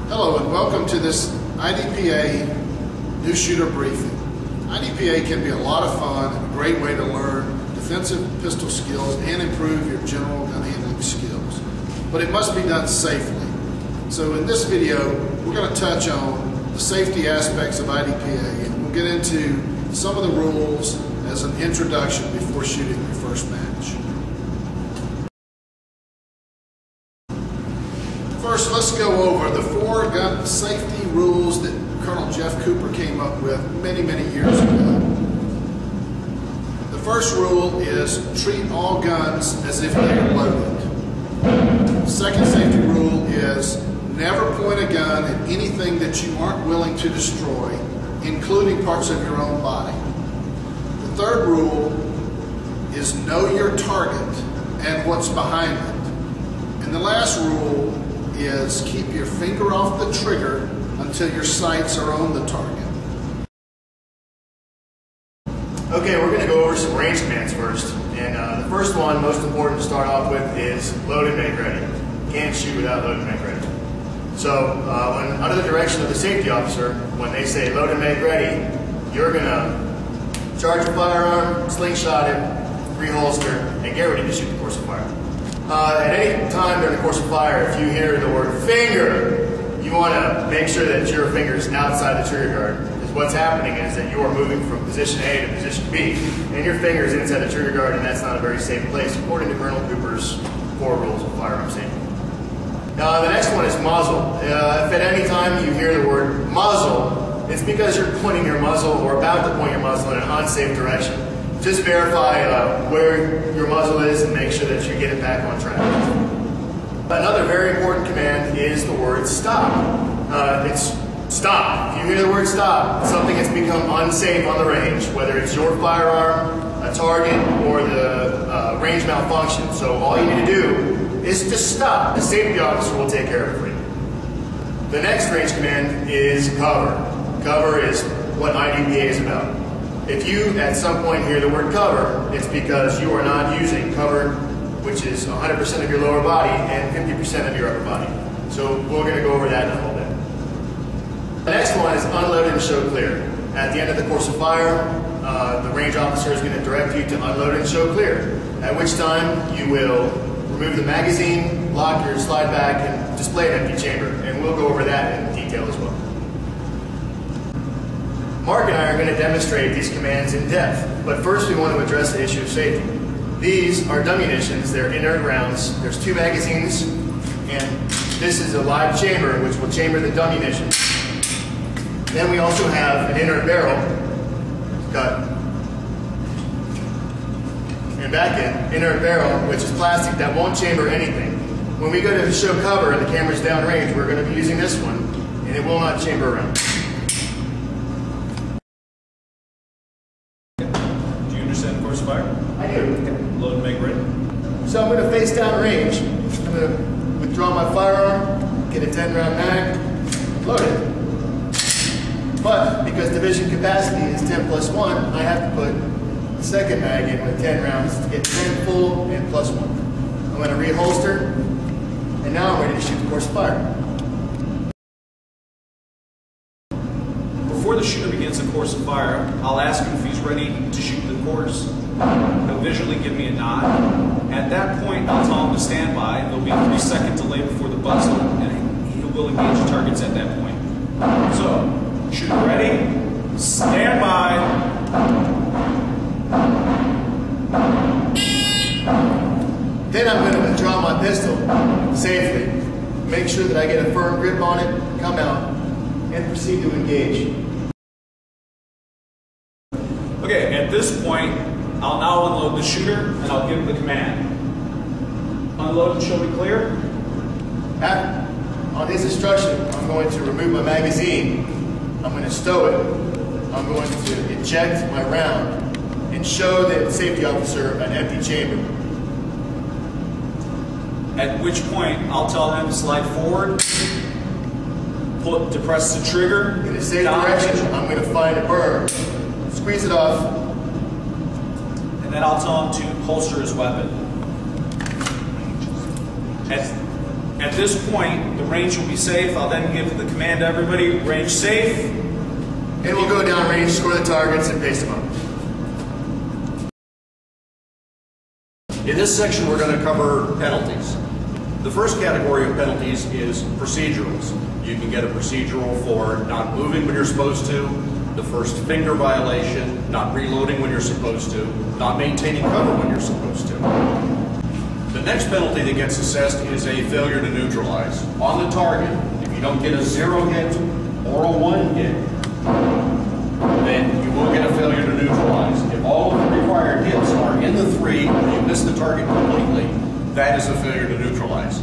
Hello and welcome to this IDPA new shooter briefing. IDPA can be a lot of fun and a great way to learn defensive pistol skills and improve your general gun handling skills. But it must be done safely. So in this video, we're going to touch on the safety aspects of IDPA, and we'll get into some of the rules as an introduction before shooting your first match. First, let's go over the 4 gun safety rules that Colonel Jeff Cooper came up with many years ago. The first rule is treat all guns as if they are loaded. The second safety rule is never point a gun at anything that you aren't willing to destroy, including parts of your own body. The third rule is know your target and what's behind it. And the last rule is keep your finger off the trigger until your sights are on the target. Okay, we're going to go over some range commands first. And the first one, most important to start off with, is load and make ready. Can't shoot without load and make ready. So when under the direction of the safety officer, when they say load and make ready, you're going to charge your firearm, slingshot it, reholster, and get ready to shoot the course of fire. At any time during the course of fire, if you hear the word finger, you want to make sure that your finger is outside the trigger guard. Because what's happening is that you are moving from position A to position B, and your finger is inside the trigger guard, and that's not a very safe place, according to Colonel Cooper's 4 rules of firearm safety. The next one is muzzle. If at any time you hear the word muzzle, it's because you're pointing your muzzle or about to point your muzzle in an unsafe direction. Just verify where your muzzle is and make sure that you get it back on track. Another very important command is the word stop. It's stop. If you hear the word stop, it's something that's become unsafe on the range, whether it's your firearm, a target, or the range malfunction. So all you need to do is just stop. The safety officer will take care of it for you. The next range command is cover. Cover is what IDPA is about. If you at some point hear the word cover, it's because you are not using cover, which is 100% of your lower body and 50% of your upper body. So we're going to go over that in a little bit. The next one is unload and show clear. At the end of the course of fire, the range officer is going to direct you to unload and show clear, at which time you will remove the magazine, lock your slide back, and display an empty chamber. And we'll go over that in detail as well. Mark and I are going to demonstrate these commands in depth, but first we want to address the issue of safety. These are dummunitions, they're inert rounds. There's 2 magazines, and this is a live chamber which will chamber the dummunition. Then we also have an inert barrel, cut, and back in, inert barrel, which is plastic that won't chamber anything. When we go to show cover and the camera's downrange, we're going to be using this one, and it will not chamber around. Course of fire? I do. Load and make ready. So I'm going to face down range. I'm going to withdraw my firearm, get a 10-round mag, load it. But because division capacity is 10 plus 1, I have to put the second mag in with 10 rounds to get 10 full and plus 1. I'm going to reholster, and now I'm ready to shoot the course of fire. Before the shooter begins the course of fire, I'll ask him if he's ready to shoot the course. He'll visually give me a nod. At that point, I'll tell him to stand by. There'll be a 3-second delay before the buzzer, and he will engage targets at that point. So, shooter ready, stand by. Then I'm going to withdraw my pistol safely, make sure that I get a firm grip on it, come out, and proceed to engage. Okay, at this point, I'll now unload the shooter and I'll give the command. Unload and show me clear. On his instruction, I'm going to remove my magazine, I'm going to stow it, I'm going to eject my round, and show the safety officer an empty chamber. At which point, I'll tell him to slide forward, depress the trigger. In the same direction, I'm going to find a burr, squeeze it off, and then I'll tell him to holster his weapon. At this point, the range will be safe. I'll then give the command to everybody, range safe. And we'll go down range, score the targets, and paste them up. In this section, we're going to cover penalties. The first category of penalties is procedurals. You can get a procedural for not moving when you're supposed to, the first finger violation, not reloading when you're supposed to, not maintaining cover when you're supposed to. The next penalty that gets assessed is a failure to neutralize. On the target, if you don't get a 0 hit or a 1 hit, then you will get a failure to neutralize. If all of the required hits are in the 3 or you miss the target completely, that is a failure to neutralize.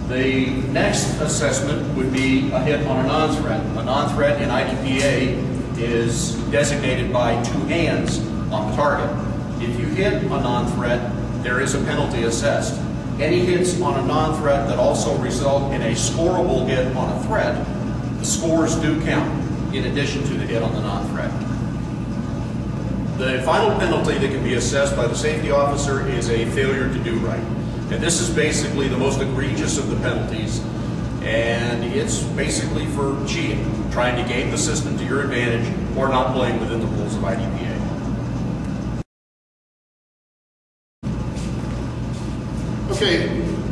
The next assessment would be a hit on a non-threat. A non-threat in IDPA is designated by 2 hands on the target. If you hit a non-threat, there is a penalty assessed. Any hits on a non-threat that also result in a scorable hit on a threat, the scores do count in addition to the hit on the non-threat. The final penalty that can be assessed by the safety officer is a failure to do right. And this is basically the most egregious of the penalties, and it's basically for cheating, trying to game the system to your advantage or not playing within the rules of IDPA. Okay,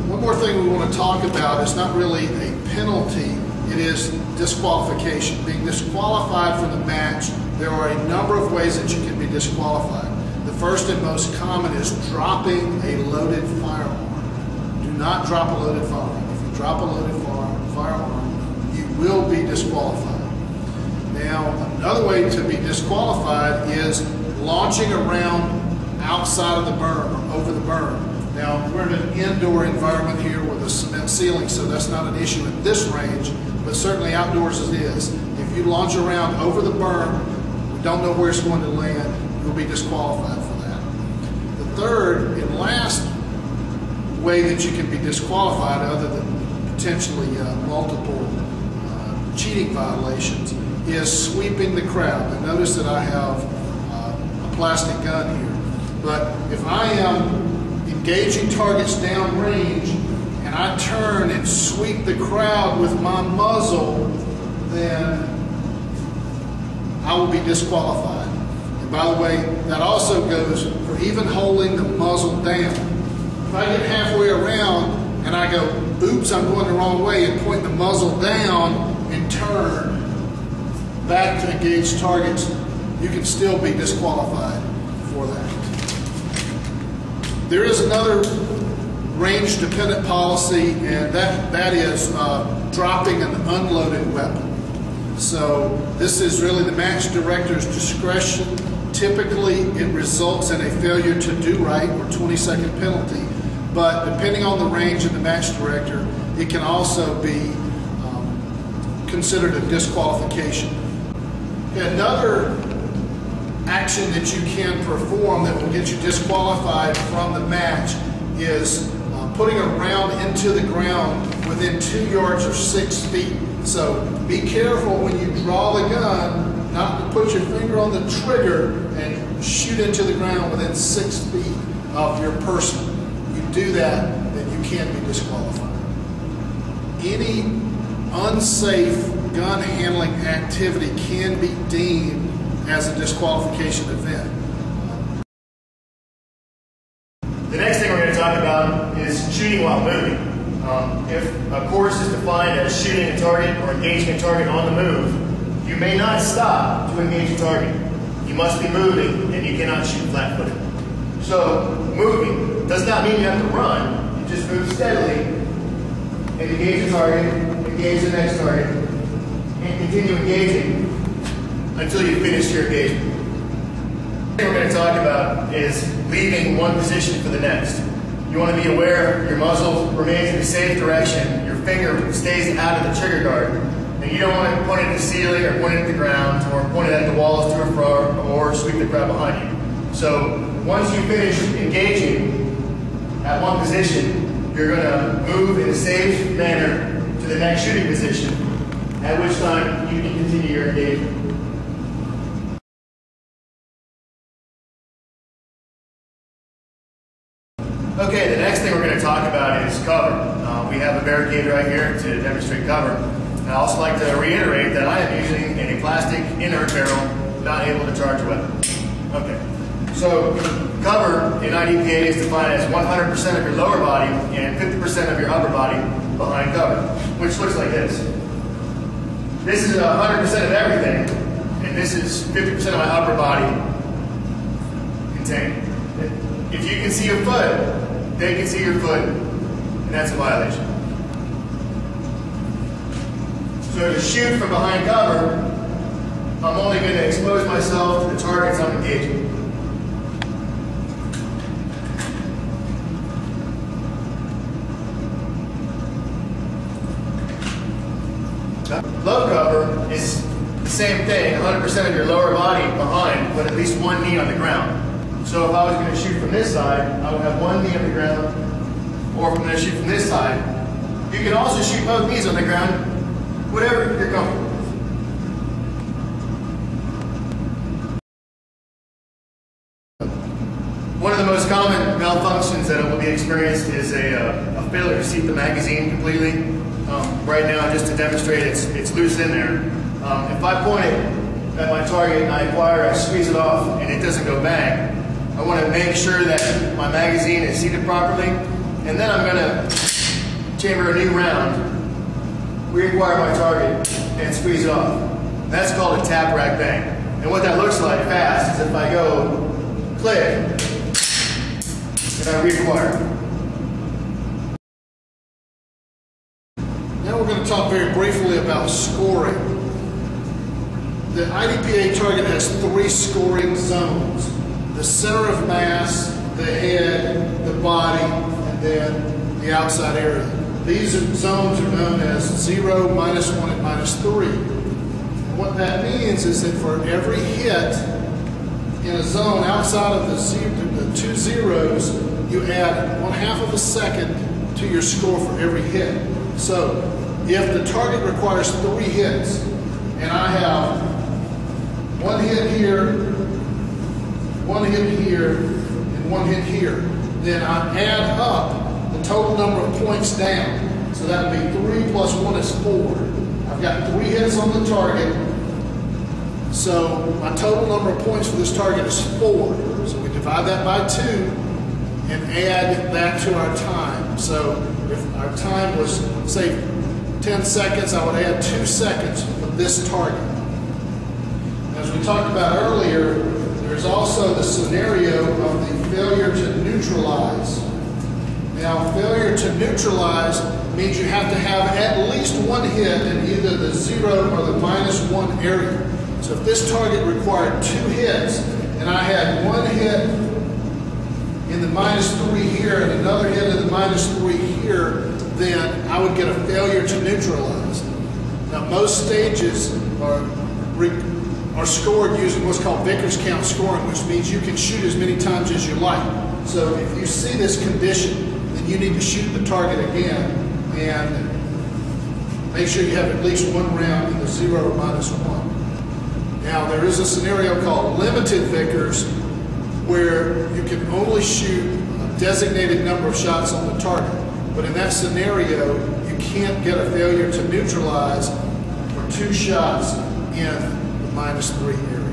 one more thing we want to talk about is not really a penalty, it is disqualification. Being disqualified from the match, there are a number of ways that you can be disqualified. The first and most common is dropping a loaded firearm. Do not drop a loaded firearm. If you drop a loaded firearm, you will be disqualified. Now, another way to be disqualified is launching a round outside of the berm or over the berm. Now, we're in an indoor environment here with a cement ceiling, so that's not an issue at this range, but certainly outdoors it is. If you launch a round over the berm, we don't know where it's going to land, you'll be disqualified for that. The third and last way that you can be disqualified, other than potentially multiple cheating violations, is sweeping the crowd. Now, notice that I have a plastic gun here, but if I am engaging targets downrange and I turn and sweep the crowd with my muzzle, then I will be disqualified. And by the way, that also goes for even holding the muzzle down. If I get halfway around and I go, oops, I'm going the wrong way, and point the muzzle down and turn back to engage targets, you can still be disqualified for that. There is another range-dependent policy, and that is dropping an unloaded weapon. So this is really the match director's discretion. Typically, it results in a failure to do right or 20-second penalty, but depending on the range of the match director, it can also be considered a disqualification. Another action that you can perform that will get you disqualified from the match is putting a round into the ground within 2 yards or 6 feet. So be careful when you draw the gun not to put your finger on the trigger and shoot into the ground within 6 feet of your person. You do that, then you can be disqualified. Any unsafe gun handling activity can be deemed as a disqualification event. The next thing we're going to talk about is shooting while moving. If a course is defined as shooting a target or engaging a target on the move, you may not stop to engage a target. You must be moving, and you cannot shoot flat-footed. So moving does not mean you have to run. You just move steadily and engage a target, engage the next target, and continue engaging until you finish your engagement. The thing we're going to talk about is leaving one position for the next. You want to be aware your muzzle remains in a safe direction, your finger stays out of the trigger guard, and you don't want to point it at the ceiling or point it at the ground or point it at the walls to or fro or sweep the crowd behind you. So once you finish engaging at one position, you're going to move in a safe manner to the next shooting position, at which time you can continue your engagement. Okay, the next thing we're going to talk about is cover. We here to demonstrate cover. And I also like to reiterate that I am using a plastic inert barrel, not able to charge a weapon. Okay, so cover in IDPA is defined as 100% of your lower body and 50% of your upper body behind cover, which looks like this. This is 100% of everything, and this is 50% of my upper body contained. If you can see your foot, they can see your foot, and that's a violation. So to shoot from behind cover, I'm only going to expose myself to the targets I'm engaging. Low cover is the same thing, 100% of your lower body behind, but at least one knee on the ground. So if I was going to shoot from this side, I would have one knee on the ground, or if I'm going to shoot from this side, you can also shoot both knees on the ground, whatever you're comfortable with. One of the most common malfunctions that will be experienced is a failure to seat the magazine completely. Right now, just to demonstrate, it's loose in there. If I point it at my target and I squeeze it off and it doesn't go bang, I want to make sure that my magazine is seated properly, and then I'm going to chamber a new round, reacquire my target, and squeeze it off. That's called a tap, rack, bang. And what that looks like fast is if I go click, and I reacquire. Now we're going to talk very briefly about scoring. The IDPA target has 3 scoring zones: the center of mass, the head, the body, and then the outside area. These zones are known as 0, -1, and -3. And what that means is that for every hit in a zone outside of the 2 zeros, you add 1/2 of a second to your score for every hit. So if the target requires 3 hits, and I have 1 hit here, 1 hit here, and 1 hit here, then I add up the total number of points down. So that would be 3 plus 1 is 4. I've got 3 hits on the target, so my total number of points for this target is 4. So we divide that by 2 and add that to our time. So if our time was, say, 10 seconds, I would add 2 seconds for this target. As we talked about earlier, there's also the scenario of the failure to neutralize. Now, failure to neutralize means you have to have at least 1 hit in either the 0 or the -1 area. So if this target required 2 hits, and I had 1 hit in the -3 here and another hit in the -3 here, then I would get a failure to neutralize. Now, most stages are scored using what's called Vickers count scoring, which means you can shoot as many times as you like. So if you see this condition, then you need to shoot the target again and make sure you have at least 1 round in the 0 or -1. Now, there is a scenario called limited Vickers where you can only shoot a designated number of shots on the target. But in that scenario, you can't get a failure to neutralize for 2 shots in the -3 area.